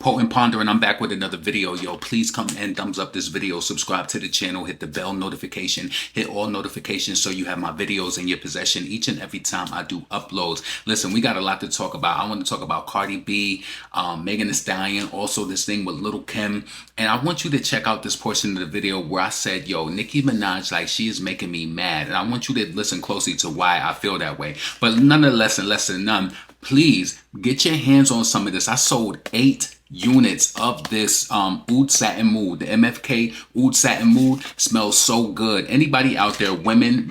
Potent Ponder, and I'm back with another video. Yo, please come and thumbs up this video, subscribe to the channel, hit the bell notification, hit all notifications so you have my videos in your possession each and every time I do uploads. Listen, we got a lot to talk about. I want to talk about Cardi B, Megan Thee Stallion, also this thing with Lil Kim. And I want you to check out this portion of the video where I said, yo, Nicki Minaj, like, she is making me mad. And I want you to listen closely to why I feel that way. But nonetheless, and less than none, please get your hands on some of this. I sold 8 units of this oud satin mood. The MFK oud satin mood smells so good. Anybody out there, women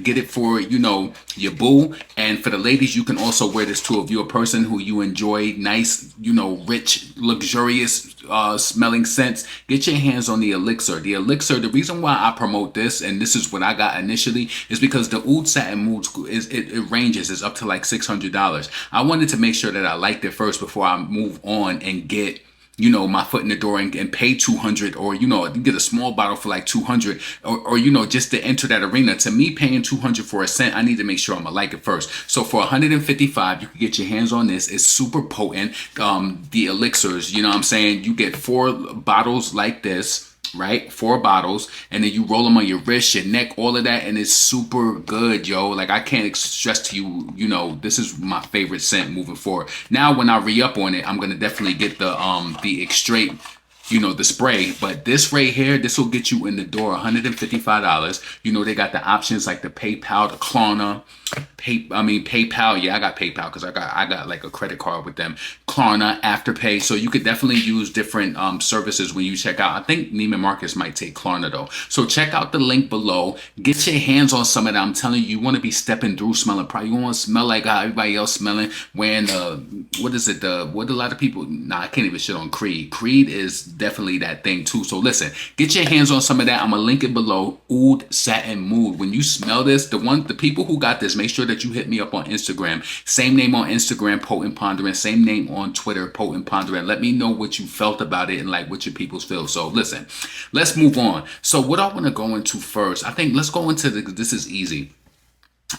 get it for, you know, your boo. And for the ladies, you can also wear this too. If you're a person who you enjoy nice, you know, rich, luxurious smelling scents, get your hands on the elixir. The elixir, the reason why I promote this, and this is what I got initially, is because the oud satin mood it ranges, is up to like $600. I wanted to make sure that I liked it first before I move on and get, you know, my foot in the door and pay 200, or, you know, get a small bottle for like 200, or you know, just to enter that arena. To me, paying 200 for a scent, I need to make sure I'm gonna like it first. So for 155, you can get your hands on this. It's super potent. The elixirs, you know what I'm saying? You get 4 bottles like this, right? 4 bottles, and then you roll them on your wrist, your neck, all of that, and it's super good, yo. Like, I can't stress to you, you know, this is my favorite scent moving forward. Now, when I re-up on it, I'm gonna definitely get the extrait, you know, the spray. But this right here, this will get you in the door, $155. You know, they got the options like the PayPal, the Klarna, PayPal. Yeah, I got PayPal because I got like a credit card with them. Klarna, Afterpay. So you could definitely use different services when you check out. I think Neiman Marcus might take Klarna though. So check out the link below. Get your hands on some of that. I'm telling you, you want to be stepping through smelling. Probably you want to smell like how everybody else smelling. Wearing what is it? What a lot of people. Nah, I can't even shit on Creed. Creed is definitely that thing too. So listen, get your hands on some of that. I'm gonna link it below. Oud Satin Mood. When you smell this, the people who got this, make sure that you hit me up on Instagram. Same name on Instagram, Potent Pondering. Same name on Twitter, Potent Pondering. Let me know what you felt about it and like what your people's feel. So listen, let's move on. So what I want to go into first, I think let's go into this is easy.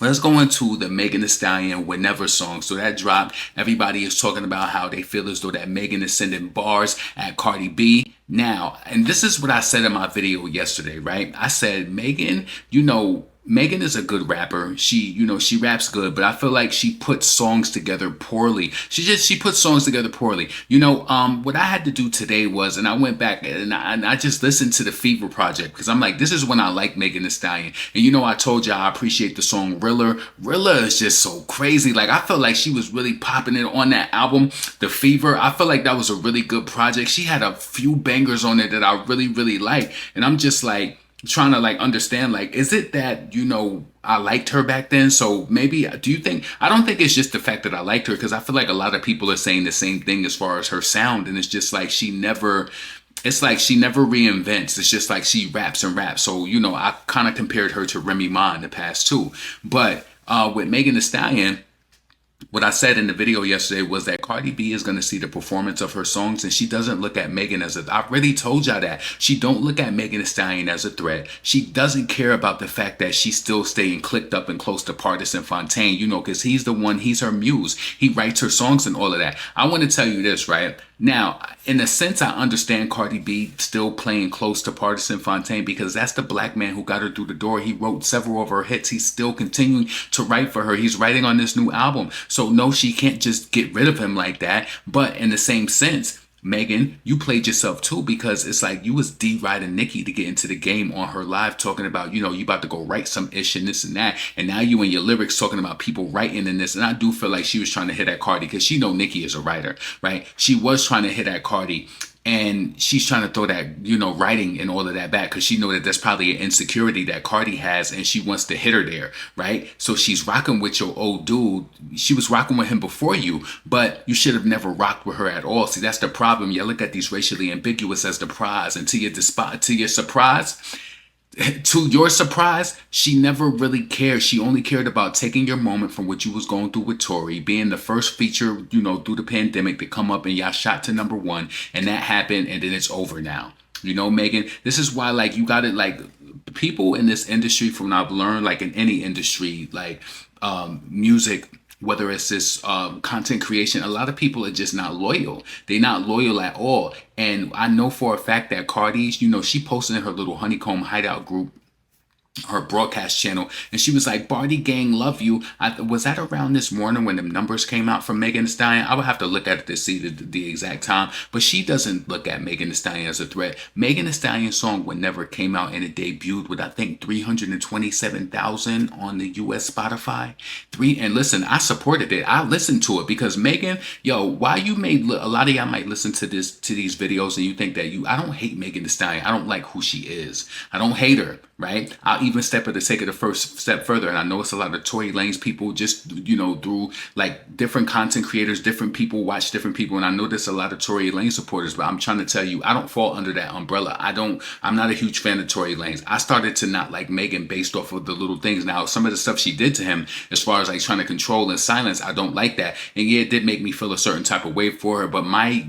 Let's go into the Megan Thee Stallion Whenever song. So that dropped. Everybody is talking about how they feel as though that Megan is sending bars at Cardi B. Now, and this is what I said in my video yesterday, right? I said, Megan, you know, Megan is a good rapper. She, you know, she raps good, but I feel like she puts songs together poorly. She puts songs together poorly. You know, what I had to do today was, and I went back and I just listened to the Fever Project because I'm like, this is when I like Megan Thee Stallion. And you know, I told you I appreciate the song Rilla. Rilla is just so crazy. Like, I felt like she was really popping it on that album, The Fever. I felt like that was a really good project. She had a few bangers on it that I really, really like. And I'm just like, trying to like understand, like, is it that, you know, I liked her back then? So maybe, do you think, I don't think it's just the fact that I liked her, because I feel like a lot of people are saying the same thing as far as her sound, and it's just like it's like she never reinvents. It's just like she raps and raps. So, you know, I kind of compared her to Remy Ma in the past too. But with Megan Thee Stallion, what I said in the video yesterday was that Cardi B is going to see the performance of her songs, and she doesn't look at Megan as I really told y'all that. She don't look at Megan Thee Stallion as a threat. She doesn't care about the fact that she's still staying clicked up and close to Partisan Fontaine, you know, because he's her muse. He writes her songs and all of that. I want to tell you this, right? Now, in a sense, I understand Cardi B still playing close to Partisan Fontaine because that's the black man who got her through the door. He wrote several of her hits. He's still continuing to write for her. He's writing on this new album. So no, she can't just get rid of him like that. But in the same sense, Megan, you played yourself too, because it's like you was deriding Nicki to get into the game on her live, talking about, you know, you about to go write some ish and this and that, and now you in your lyrics talking about people writing in this. And I do feel like she was trying to hit at Cardi because she know Nicki is a writer, right? She was trying to hit at Cardi, and she's trying to throw that, you know, writing and all of that back because she know that that's probably an insecurity that Cardi has, and she wants to hit her there, right? So she's rocking with your old dude. She was rocking with him before you, but you should have never rocked with her at all. See, that's the problem. You look at these racially ambiguous as the prize, and to your surprise, she never really cared. She only cared about taking your moment from what you was going through with Tory, being the first feature, you know, through the pandemic to come up, and y'all shot to #1, and that happened, and then it's over now. You know, Megan, this is why, like, you got it, like, people in this industry, from what I've learned, like in any industry, like music, whether it's this content creation, a lot of people are just not loyal. They're not loyal at all. And I know for a fact that Cardi, she posted in her little honeycomb hideout group, her broadcast channel, and she was like, Barty gang love you. Was that around this morning when the numbers came out from Megan Thee Stallion? I would have to look at it to see the exact time, but she doesn't look at Megan Thee Stallion as a threat. Megan Thee Stallion song would never came out, and it debuted with, I think, 327,000 on the US Spotify. And listen, I supported it. I listened to it because Megan, why you made, a lot of y'all might listen to these videos and you think that I don't hate Megan Thee Stallion. I don't like who she is. I don't hate her, right? I'll even step for the sake of the first step further. And I know it's a lot of Tory Lanez people, just, through like different content creators, different people watch different people. And I know there's a lot of Tory Lanez supporters, but I'm trying to tell you, I don't fall under that umbrella. I'm not a huge fan of Tory Lanez. I started to not like Megan based off of the little things. Now, some of the stuff she did to him, as far as like trying to control and silence, I don't like that. And yeah, it did make me feel a certain type of way for her. But my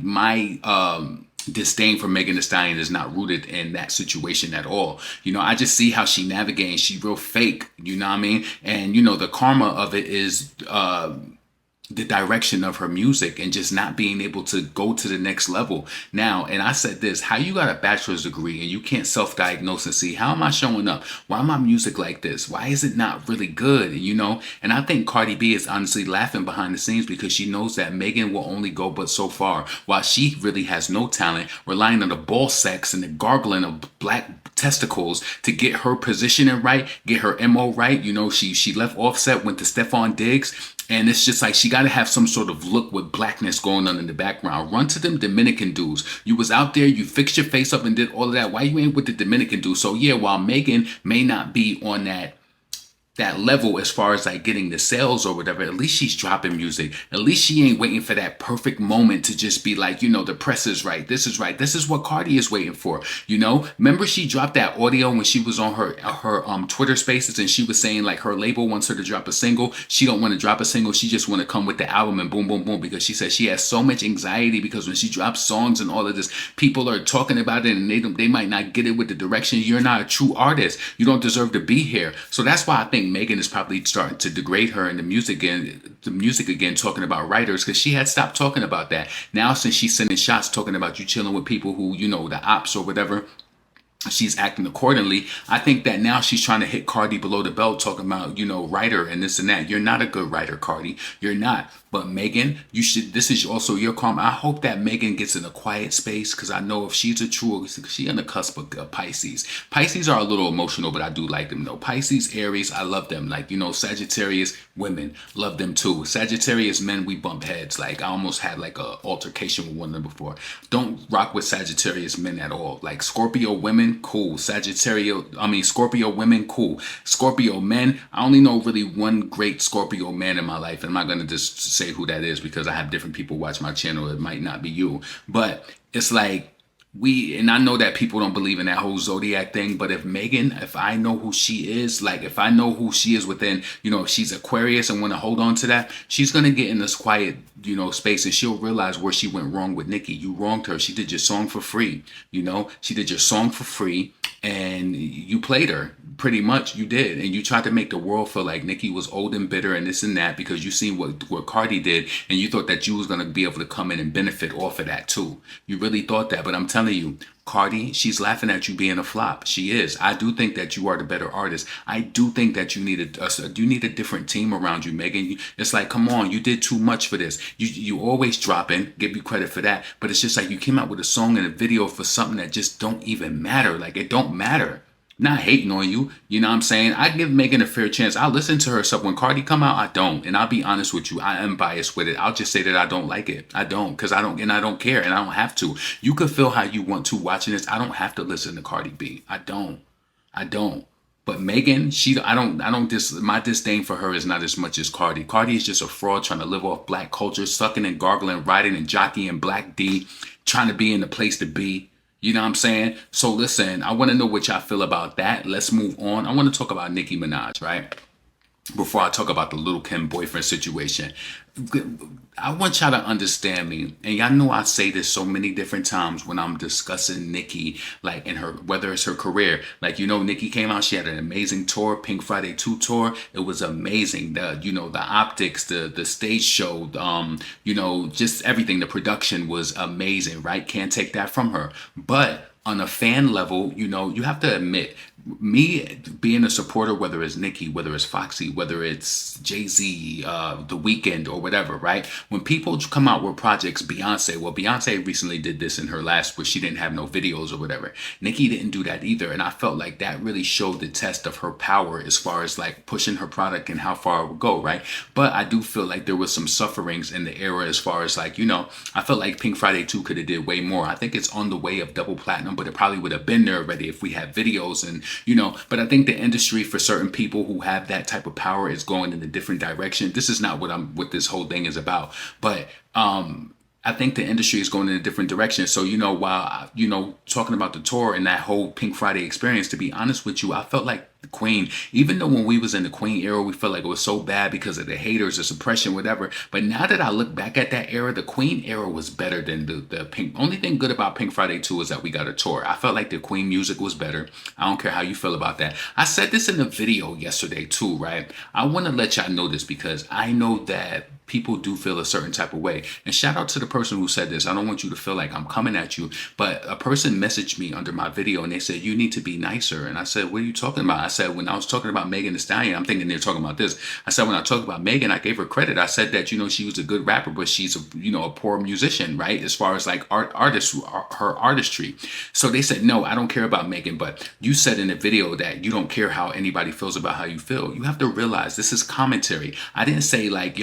disdain for Megan Thee Stallion is not rooted in that situation at all. I just see how she navigates. She's real fake, you know what I mean? And the karma of it is the direction of her music and just not being able to go to the next level. Now, and I said this, how you got a bachelor's degree and you can't self-diagnose and see, how am I showing up? Why am my music like this? Why is it not really good? And I think Cardi B is honestly laughing behind the scenes because she knows that Megan will only go but so far, while she really has no talent, relying on the ball sex and the gargling of black testicles to get her positioning right, get her MO right. She left Offset, went to Stephon Diggs. And it's just like she got to have some sort of look with blackness going on in the background. Run to them Dominican dudes. You was out there, you fixed your face up and did all of that. Why you ain't with the Dominican dudes? So yeah, while Megan may not be on that level as far as like getting the sales or whatever, at least she's dropping music. At least she ain't waiting for that perfect moment to just be like, the press is right. This is right. This is what Cardi is waiting for. Remember she dropped that audio when she was on her Twitter Spaces and she was saying like her label wants her to drop a single. She don't want to drop a single. She just want to come with the album and boom, boom, boom, because she says she has so much anxiety because when she drops songs and all of this, people are talking about it and they might not get it with the direction. You're not a true artist. You don't deserve to be here. So that's why I think Megan is probably starting to degrade her in the music again, talking about writers, because she had stopped talking about that. Now, since she's sending shots talking about you chilling with people who, the ops or whatever, she's acting accordingly. I think that now she's trying to hit Cardi below the belt, talking about, writer and this and that. You're not a good writer, Cardi. You're not. But Megan, this is also your karma. I hope that Megan gets in a quiet space, because I know if she's she's on the cusp of Pisces. Pisces are a little emotional, but I do like them though. Pisces, Aries, I love them. Like, Sagittarius women, love them too. Sagittarius men, we bump heads. Like, I almost had like a altercation with one of them before. Don't rock with Sagittarius men at all. Like, Scorpio women, cool. Scorpio women, cool. Scorpio men, I only know really one great Scorpio man in my life, and I'm not going to just say who that is because I have different people watch my channel. It might not be you, but it's like and I know that people don't believe in that whole zodiac thing, but if I know who she is, like if I know who she is within, if she's Aquarius and want to hold on to that, she's going to get in this quiet, space, and she'll realize where she went wrong with Nicki. You wronged her. She did your song for free. She did your song for free and you played her. Pretty much you did. And you tried to make the world feel like Nicki was old and bitter and this and that because you seen what Cardi did and you thought that you was going to be able to come in and benefit off of that too. You really thought that, but I'm telling you, Cardi, she's laughing at you being a flop. She is. I do think that you are the better artist. I do think that you need a different team around you, Megan. It's like, come on, you did too much for this. You always dropping, give you credit for that, but it's just like you came out with a song and a video for something that just don't even matter. Like, it don't matter. Not hating on you, you know what I'm saying? I give Megan a fair chance. I'll listen to her stuff. When Cardi come out, I don't. And I'll be honest with you, I am biased with it. I'll just say that I don't like it. I don't, because I don't care, and I don't have to. You could feel how you want to watching this. I don't have to listen to Cardi B. I don't. But Megan, my disdain for her is not as much as Cardi. Cardi is just a fraud trying to live off black culture, sucking and gargling, riding and jockeying Black D, trying to be in the place to be. You know what I'm saying? So listen, I want to know what y'all feel about that. Let's move on. I want to talk about Nicki Minaj, right? before I talk about the Lil Kim boyfriend situation. I want y'all to understand me, and y'all know I say this so many different times when I'm discussing Nicki, like in her, whether it's her career. Like, Nicki came out, she had an amazing tour, Pink Friday 2 tour. It was amazing. The optics, the stage show, just everything. The production was amazing, right? Can't take that from her. But on a fan level, you have to admit, me being a supporter, whether it's Nicki, whether it's Foxy, whether it's Jay-Z, The Weeknd, or whatever, right? When people come out with projects, Beyonce recently did this in her last, where she didn't have no videos or whatever. Nicki didn't do that either, and I felt like that really showed the test of her power as far as like pushing her product and how far it would go, right? But I do feel like there was some sufferings in the era as far as like, I felt like Pink Friday 2 could have did way more. I think it's on the way of double platinum, but it probably would have been there already if we had videos and but I think the industry, for certain people who have that type of power, is going in a different direction. This is not what this whole thing is about, but I think the industry is going in a different direction. So, while, talking about the tour and that whole Pink Friday experience, to be honest with you, I felt like the Queen, even though when we was in the Queen era, we felt like it was so bad because of the haters, the suppression, whatever. But now that I look back at that era, the Queen era was better than the Pink. Only thing good about Pink Friday 2 is that we got a tour. I felt like the Queen music was better. I don't care how you feel about that. I said this in the video yesterday too, right? I want to let y'all know this because I know that people do feel a certain type of way. And shout out to the person who said this. I don't want you to feel like I'm coming at you, but a person messaged me under my video and they said, you need to be nicer. And I said, what are you talking about? I said, when I was talking about Megan Thee Stallion, I'm thinking they're talking about this. I said, when I talked about Megan, I gave her credit. I said that, she was a good rapper, but she's a poor musician, right? As far as like her artistry. So they said, no, I don't care about Megan, but you said in the video that you don't care how anybody feels about how you feel. You have to realize this is commentary. I didn't say like,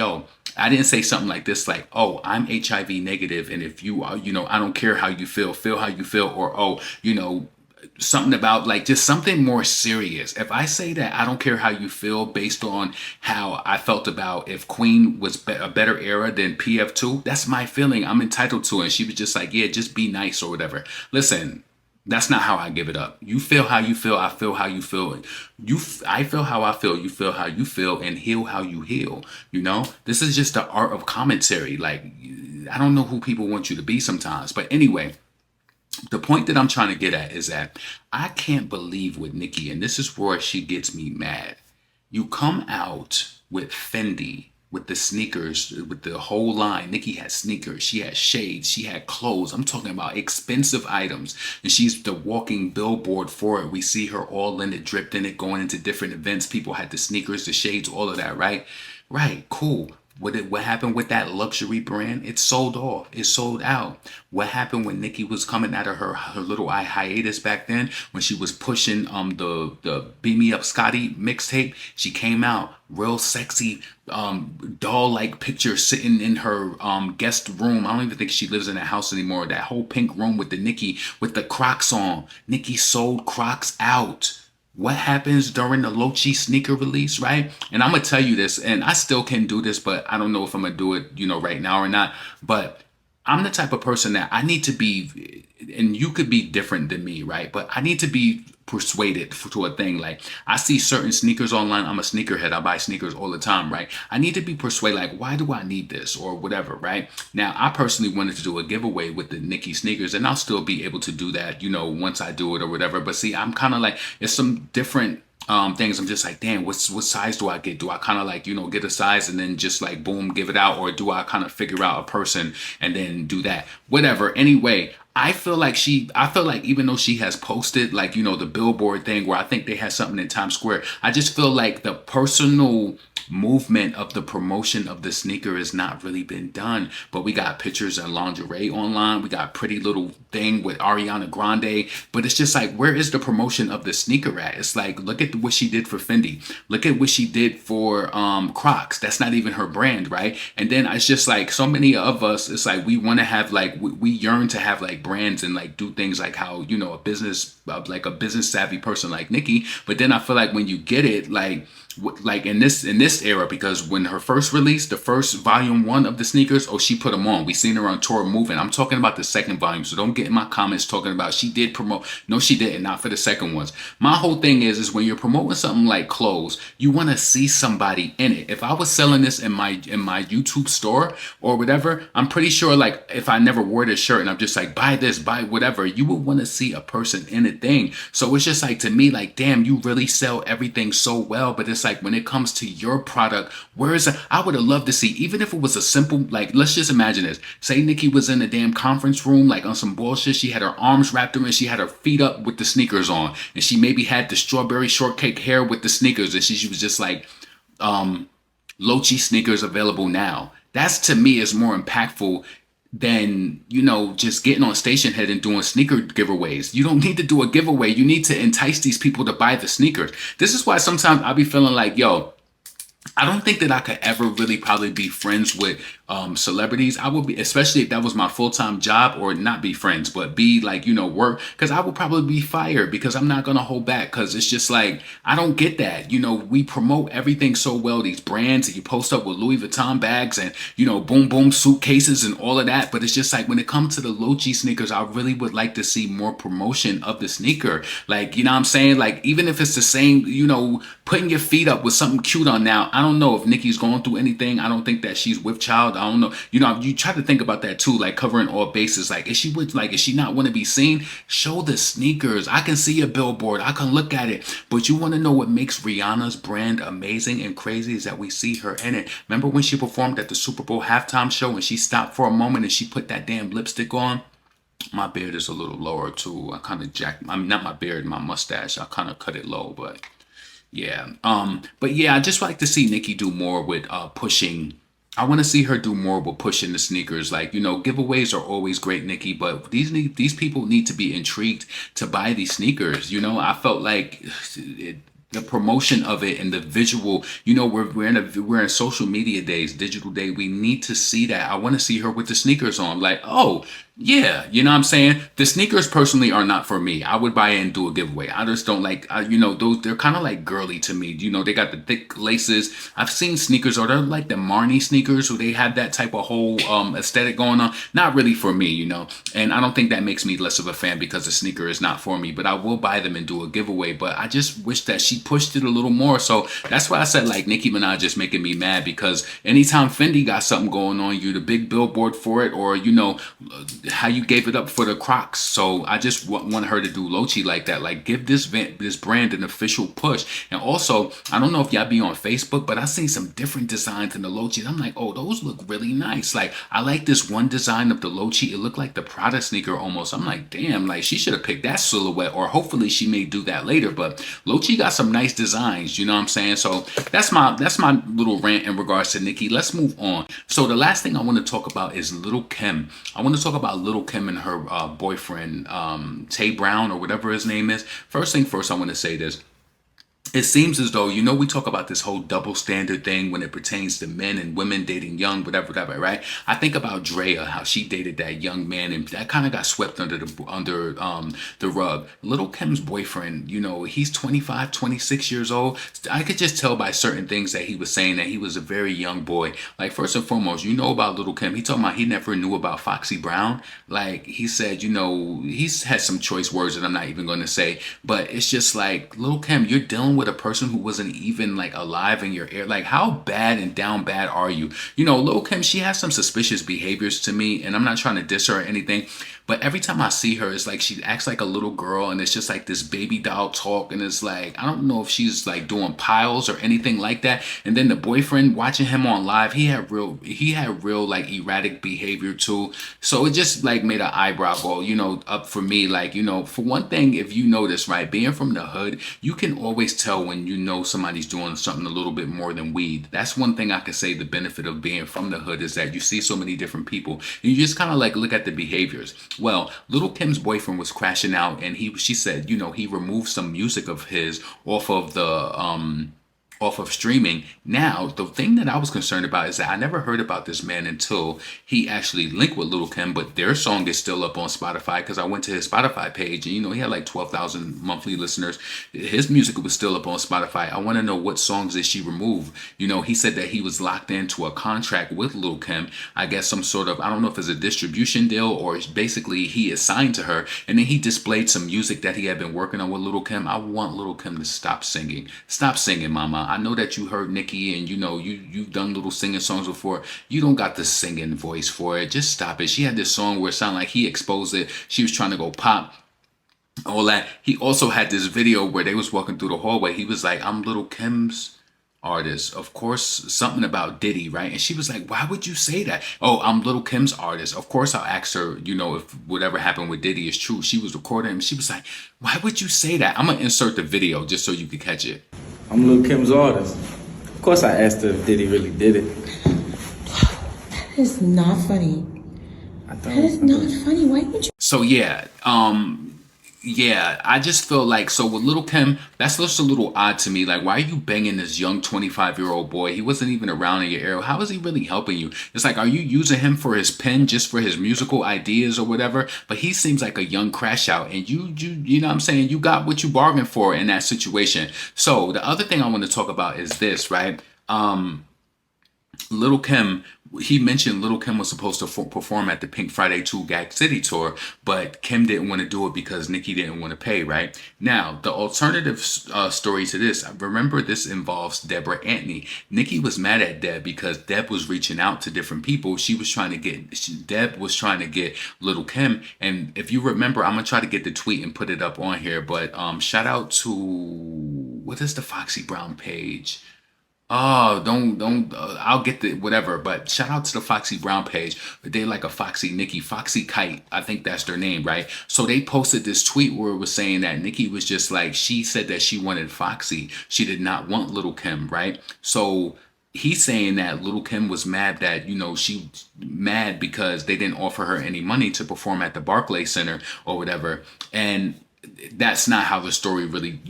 I didn't say something like this, like, oh, I'm HIV negative, and if you are, I don't care how you feel how you feel, or, oh, something about like just something more serious. If I say that I don't care how you feel based on how I felt about if Queen was a better era than PF2, that's my feeling. I'm entitled to it. And she was just like, yeah, just be nice or whatever. Listen, that's not how I give it up. You feel how you feel. I feel how you feel. I feel how I feel. You feel how you feel, and heal how you heal. This is just the art of commentary. Like, I don't know who people want you to be sometimes, but anyway, the point that I'm trying to get at is that I can't believe with Nicki, and this is where she gets me mad. You come out with Fendi, with the sneakers, with the whole line. Nicki had sneakers, she had shades, she had clothes. I'm talking about expensive items, and she's the walking billboard for it. We see her all in it, dripped in it, going into different events. People had the sneakers, the shades, all of that, right? Right, cool. What happened with that luxury brand? It sold off. It sold out. What happened when Nicki was coming out of her little hiatus back then, when she was pushing the Beam Me Up Scotty mixtape? She came out real sexy, doll like picture sitting in her guest room. I don't even think she lives in that house anymore. That whole pink room with the Nicki with the Crocs on. Nicki sold Crocs out. What happens during the Lochi sneaker release, right? And I'm going to tell you this, and I still can do this, but I don't know if I'm going to do it, right now or not. But I'm the type of person that I need to be, and you could be different than me, right? But I need to be persuaded to a thing. Like, I see certain sneakers online. I'm a sneakerhead. I buy sneakers all the time, right? I need to be persuaded, like, why do I need this or whatever, right? Now, I personally wanted to do a giveaway with the Nicki sneakers, and I'll still be able to do that, once I do it or whatever. But see, I'm kind of like, it's some different things. I'm just like, damn, what size do I get? Do I kind of like, get a size and then just like, boom, give it out? Or do I kind of figure out a person and then do that? Whatever. Anyway, I feel like even though she has posted like, the billboard thing where I think they had something in Times Square, I just feel like the personal movement of the promotion of the sneaker has not really been done. But we got pictures and lingerie online. We got pretty little thing with Ariana Grande. But it's just like, where is the promotion of the sneaker at? It's like, look at what she did for Fendi. Look at what she did for Crocs. That's not even her brand, right? And then it's just like, so many of us, it's like we want to have like, we yearn to have like brands and like do things like how, a business savvy person like Nicki. But then I feel like when you get it, like, like in this era, because when her first release, the first volume 1 of the sneakers, oh, she put them on. We seen her on tour moving. I'm talking about the second volume, so don't get in my comments talking about she did promote. No, she didn't. Not for the second ones. My whole thing is when you're promoting something like clothes, you want to see somebody in it. If I was selling this in my YouTube store or whatever, I'm pretty sure, like, if I never wore this shirt and I'm just like, buy this, buy whatever, you would want to see a person in a thing. So it's just like, to me, like, damn, you really sell everything so well, but it's like when it comes to your product, I would have loved to see, even if it was a simple, like, let's just imagine this. Say Nicki was in a damn conference room, like on some bullshit. She had her arms wrapped around, she had her feet up with the sneakers on, and she maybe had the strawberry shortcake hair with the sneakers, and she was just like, Lochi sneakers available now. That's, to me, is more impactful than, just getting on Station Head and doing sneaker giveaways. You don't need to do a giveaway. You need to entice these people to buy the sneakers. This is why sometimes I be feeling like, yo, I don't think that I could ever really probably be friends with celebrities. I would be, especially if that was my full-time job, or not be friends, but be like, work, because I would probably be fired, because I'm not going to hold back, because it's just like, I don't get that. We promote everything so well, these brands, and you post up with Louis Vuitton bags and, boom, boom suitcases and all of that. But it's just like, when it comes to the Lochi sneakers, I really would like to see more promotion of the sneaker. Like, you know what I'm saying? Like, even if it's the same, putting your feet up with something cute on now. I don't know if Nicki's going through anything. I don't think that she's with child. I don't know. You try to think about that too, like covering all bases. Like, is she not want to be seen? Show the sneakers. I can see a billboard. I can look at it. But you want to know what makes Rihanna's brand amazing and crazy is that we see her in it. Remember when she performed at the Super Bowl halftime show and she stopped for a moment and she put that damn lipstick on? My beard is a little lower too. I kind of not my beard, my mustache. I kind of cut it low, but yeah. But yeah, I just like to see Nicki do more with pushing. I want to see her do more with pushing the sneakers. Like, giveaways are always great, Nicki, but these people need to be intrigued to buy these sneakers. I felt like the promotion of it and the visual, we're in social media days, digital day. We need to see that. I want to see her with the sneakers on. Like, oh, yeah, you know what I'm saying? The sneakers personally are not for me. I would buy it and do a giveaway. I just don't like, those, they're kind of like girly to me. They got the thick laces. I've seen sneakers, or they're like the Marnie sneakers, where they have that type of whole aesthetic going on. Not really for me, and I don't think that makes me less of a fan because the sneaker is not for me, but I will buy them and do a giveaway. But I just wish that she pushed it a little more. So that's why I said, like, Nicki Minaj is making me mad, because anytime Fendi got something going on, you the big billboard for it, or, how you gave it up for the Crocs. So I just want her to do Lochi like that. Like, give this brand an official push. And also, I don't know if y'all be on Facebook, but I seen some different designs in the Lochi. I'm like, oh, those look really nice. Like, I like this one design of the Lochi. It looked like the Prada sneaker almost. I'm like, damn, like, she should have picked that silhouette, or hopefully she may do that later. But Lochi got some nice designs, you know what I'm saying? So that's my little rant in regards to Nicki. Let's move on. So the last thing I want to talk about is Lil Kim. I want to talk about Lil Kim and her boyfriend, Tay Brown, or whatever his name is. First thing first, I want to say this. It seems as though, we talk about this whole double standard thing when it pertains to men and women dating young, whatever, right? I think about Drea, how she dated that young man, and that kind of got swept under the rug. Lil Kim's boyfriend, he's 25, 26 years old. I could just tell by certain things that he was saying that he was a very young boy. Like, first and foremost, about Lil Kim. He talking about he never knew about Foxy Brown. Like, he said, he's had some choice words that I'm not even going to say, but it's just like, Lil Kim, you're dealing with a person who wasn't even like alive in your ear. Like, how bad and down bad are you? Lil Kim, she has some suspicious behaviors to me, and I'm not trying to diss her or anything, but every time I see her, it's like she acts like a little girl, and it's just like this baby doll talk, and it's like, I don't know if she's like doing piles or anything like that. And then the boyfriend, watching him on live, he had real like erratic behavior too. So it just like made an eyebrow go, up for me. Like, for one thing, if you notice, right, being from the hood, you can always tell when somebody's doing something a little bit more than weed. That's one thing I can say, the benefit of being from the hood, is that you see so many different people, and you just kind of like look at the behaviors. Well, Lil Kim's boyfriend was crashing out, and she said, he removed some music of his off of the off of streaming. Now, the thing that I was concerned about is that I never heard about this man until he actually linked with Lil Kim, but their song is still up on Spotify because I went to his Spotify page and, he had like 12,000 monthly listeners. His music was still up on Spotify. I want to know what songs did she remove? He said that he was locked into a contract with Lil Kim. I guess some sort of, I don't know if it's a distribution deal or it's basically he is signed to her. And then he displayed some music that he had been working on with Lil Kim. I want Lil Kim to stop singing. Stop singing, mama. I know that you heard Nicki and you've done little singing songs before. You don't got the singing voice for it. Just stop it. She had this song where it sounded like he exposed it. She was trying to go pop. All that. He also had this video where they was walking through the hallway. He was like, I'm Lil Kim's artist. Of course, something about Diddy, right? And she was like, why would you say that? Oh, I'm Lil Kim's artist. Of course, I'll ask her, if whatever happened with Diddy is true. She was recording him. She was like, why would you say that? I'm going to insert the video just so you can catch it. I'm Lil Kim's artist. Of course, I asked her if Diddy really did it. That is not funny. That is not funny. Why would you? So yeah, I just feel like, so with Lil Kim, that's just a little odd to me. Like, why are you banging this young 25-year-old boy? He wasn't even around in your era. How is he really helping you? It's like, are you using him for his pen, just for his musical ideas or whatever? But he seems like a young crash out, and you know what I'm saying? You got what you bargained for in that situation. So the other thing I want to talk about is this, right? Lil Kim, he mentioned Lil Kim was supposed to perform at the Pink Friday 2 Gag City tour, but Kim didn't want to do it because Nicki didn't want to pay, right? Now, the alternative story to this, remember this involves Deborah Anthony. Nicki was mad at Deb because Deb was reaching out to different people. Deb was trying to get Lil Kim. And if you remember, I'm going to try to get the tweet and put it up on here, but shout out to, what is the Foxy Brown page? Oh, don't, I'll get the whatever, but shout out to the Foxy Brown page. They like a Foxy Nicki, Foxy Kite. I think that's their name, right? So they posted this tweet where it was saying that Nicki was just like, she said that she wanted Foxy. She did not want Lil Kim, right? So he's saying that Lil Kim was mad that, she mad because they didn't offer her any money to perform at the Barclays Center or whatever. And that's not how the story really,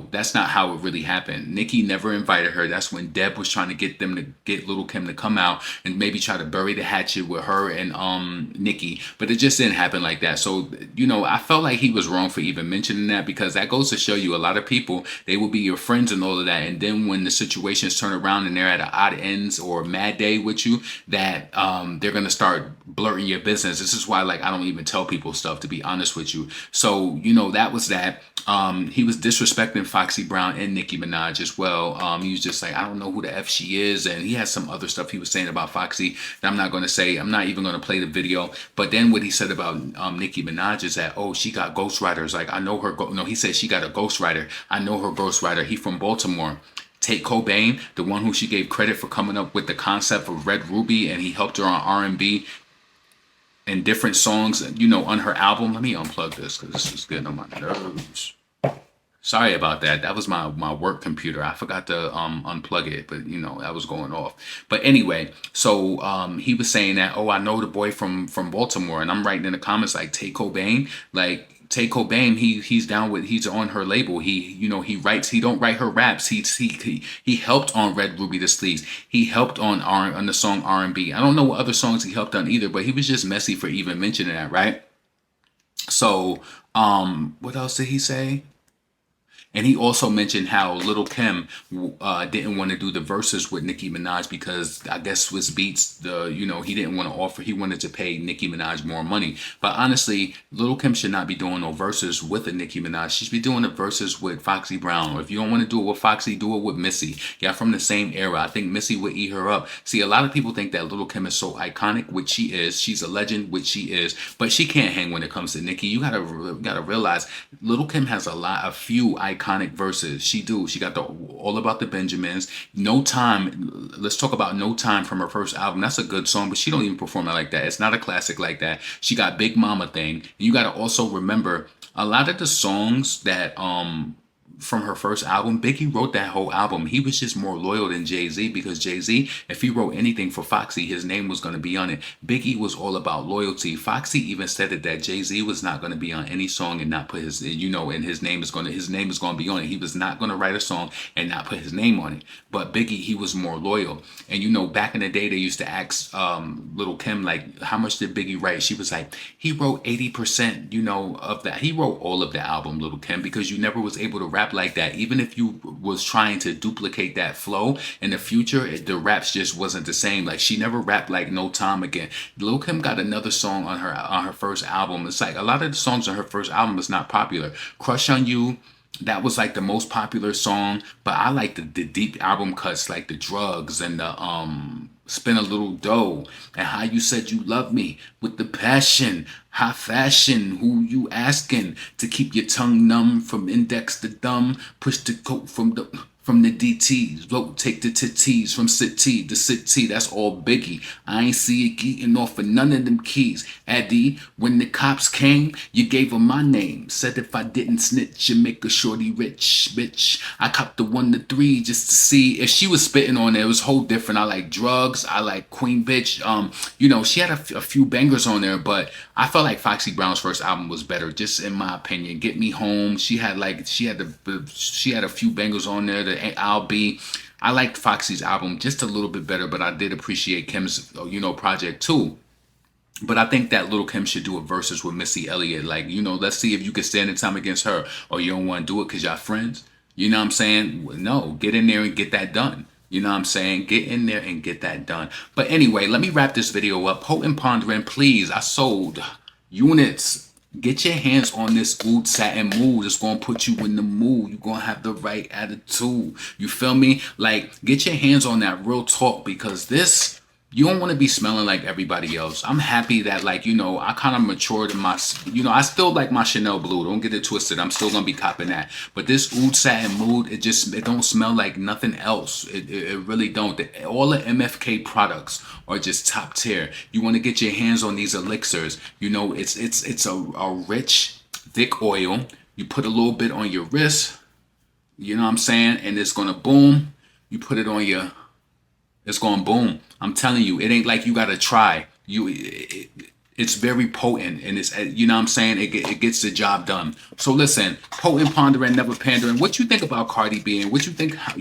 that's not how it really happened. Nicki never invited her. That's when Deb was trying to get Lil Kim to come out and maybe try to bury the hatchet with her and Nicki, but it just didn't happen like that. So, I felt like he was wrong for even mentioning that, because that goes to show you a lot of people, they will be your friends and all of that, and then when the situations turn around and they're at an odd ends or mad day with you, that they're gonna start blurting your business. This is why, like, I don't even tell people stuff, to be honest with you. So, that was that. He was disrespecting Foxy Brown and Nicki Minaj as well. He was just like, I don't know who the F she is. And he had some other stuff he was saying about Foxy that I'm not going to say. I'm not even going to play the video. But then what he said about Nicki Minaj is that, oh, she got ghostwriters. Like, I know her. No, he said she got a ghostwriter. I know her ghostwriter. He from Baltimore. Tate Cobain, the one who she gave credit for coming up with the concept of Red Ruby, and he helped her on R&B and different songs, on her album. Let me unplug this because this is getting on my nerves. Sorry about that. That was my work computer. I forgot to unplug it, but that was going off. But anyway, so he was saying that, oh, I know the boy from Baltimore, and I'm writing in the comments like, Tate Cobain, like, Tate Cobain, he's on her label. He writes. He don't write her raps. He helped on Red Ruby the Sleeves. He helped on the song R&B. I don't know what other songs he helped on either, but he was just messy for even mentioning that, right? So what else did he say? And he also mentioned how Lil Kim didn't want to do the verses with Nicki Minaj because I guess Swiss Beats, he didn't want to offer. He wanted to pay Nicki Minaj more money. But honestly, Lil Kim should not be doing no verses with a Nicki Minaj. She should be doing the verses with Foxy Brown. Or if you don't want to do it with Foxy, do it with Missy. Yeah, from the same era. I think Missy would eat her up. See, a lot of people think that Lil Kim is so iconic, which she is. She's a legend, which she is. But she can't hang when it comes to Nicki. You gotta realize Lil Kim has a few iconic verses. She got the All About the Benjamins, No Time. Let's talk about No Time from her first album. That's a good song, but she don't even perform it like that. It's not a classic like that. She got Big Mama Thing. And you got to also remember a lot of the songs that from her first album. Biggie wrote that whole album. He was just more loyal than Jay-Z, because Jay-Z, if he wrote anything for Foxy, his name was going to be on it. Biggie was all about loyalty. Foxy even said it, that Jay-Z was not going to be on any song and not put his, and his name is going to be on it. He was not going to write a song and not put his name on it. But Biggie, he was more loyal. And back in the day, they used to ask Lil Kim, like, how much did Biggie write? She was like, he wrote 80%, of that. He wrote all of the album, Lil Kim, because you never was able to rap like that. Even if you was trying to duplicate that flow in the future, the raps just wasn't the same. Like, she never rapped like No Time Again. Lil Kim got another song on her first album. It's like a lot of the songs on her first album is not popular. Crush on You, that was like the most popular song, but I like the deep album cuts, like the Drugs and the Spin a Little Dough, and How You Said You Love Me, with the passion, high fashion, who you asking to keep your tongue numb, from index to thumb, push the coat from the DTs, take the titties from city to city. That's all Biggie. I ain't see it getting off of none of them keys. Eddie, when the cops came, you gave them my name. Said if I didn't snitch, you make a shorty rich, bitch. I copped the 1 to 3 just to see if she was spitting on it. It was whole different. I like Drugs. I like Queen Bitch. She had a few bangers on there, but I felt like Foxy Brown's first album was better, just in my opinion. Get Me Home. She had a few bangers on there. I'll Be. I liked Foxy's album just a little bit better, but I did appreciate Kim's, project too. But I think that Lil Kim should do a versus with Missy Elliott. Like, let's see if you can stand in time against her, or you don't want to do it because y'all friends. You know what I'm saying? No, get in there and get that done. You know what I'm saying? Get in there and get that done. But anyway, let me wrap this video up. Potent Pondering, please. I sold units. Get your hands on this oud satin mood. It's going to put you in the mood. You're going to have the right attitude. You feel me? Like, get your hands on that real talk, because you don't want to be smelling like everybody else. I'm happy that, I kind of matured in my, I still like my Chanel Blue. Don't get it twisted. I'm still going to be copping that. But this oud satin mood, it don't smell like nothing else. It really don't. All the MFK products are just top tier. You want to get your hands on these elixirs. It's a rich, thick oil. You put a little bit on your wrist. You know what I'm saying? And it's going to boom. You put it on it's going to boom. I'm telling you, it ain't like you got to try. It's very potent, and it's, you know what I'm saying? It gets the job done. So listen, potent, pondering, never pandering. What you think about Cardi B, and what you think, how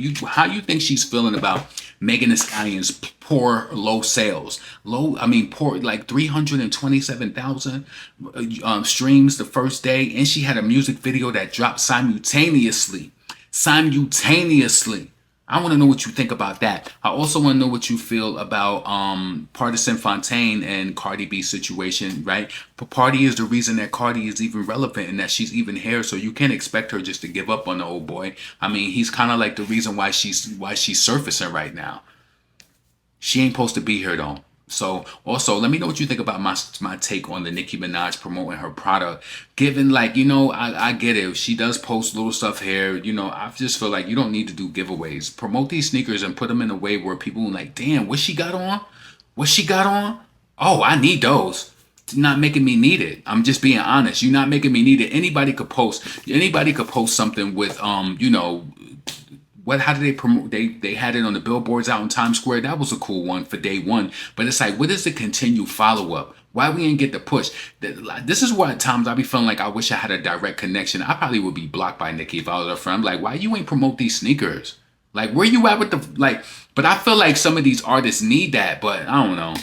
you think she's feeling about Megan Thee Stallion's poor low sales? Poor, like 327,000 streams the first day, and she had a music video that dropped simultaneously. I want to know what you think about that. I also want to know what you feel about Partisan Fontaine and Cardi B situation, right? But Party is the reason that Cardi is even relevant and that she's even here. So you can't expect her just to give up on the old boy. He's kind of like the reason why she's surfacing right now. She ain't supposed to be here though. So also, let me know what you think about my take on the Nicki Minaj promoting her product. Given, I get it. She does post little stuff here. I just feel like you don't need to do giveaways. Promote these sneakers and put them in a way where people are like, damn, what she got on? Oh, I need those. It's not making me need it. I'm just being honest. You're not making me need it. Anybody could post something with, how did they promote? They had it on the billboards out in Times Square. That was a cool one for day one. But it's like, what is the continued follow-up? Why we ain't get the push? This is why at times I be feeling like I wish I had a direct connection. I probably would be blocked by Nicki if I was her friend. I'm like, why you ain't promote these sneakers? Like, where you at with but I feel like some of these artists need that, but I don't know.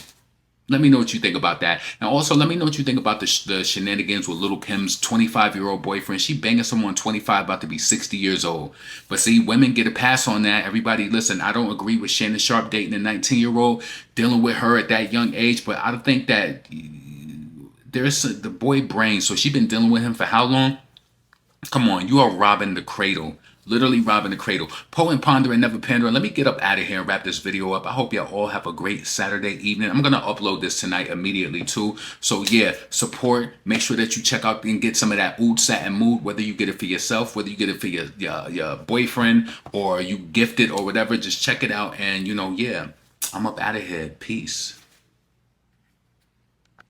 Let me know what you think about that. And also, let me know what you think about the shenanigans with Lil Kim's 25-year-old boyfriend. She banging someone 25, about to be 60 years old. But see, women get a pass on that. Everybody, listen, I don't agree with Shannon Sharp dating a 19-year-old, dealing with her at that young age. But I think that there's the boy brain. So she been dealing with him for how long? Come on, you are robbing the cradle. Literally robbing the cradle. Potent, pondering, never pandering. Let me get up out of here and wrap this video up. I hope y'all all have a great Saturday evening. I'm going to upload this tonight immediately too. So yeah, support. Make sure that you check out and get some of that oud satin mood, whether you get it for yourself, whether you get it for your boyfriend, or you gift it or whatever. Just check it out. And yeah, I'm up out of here. Peace.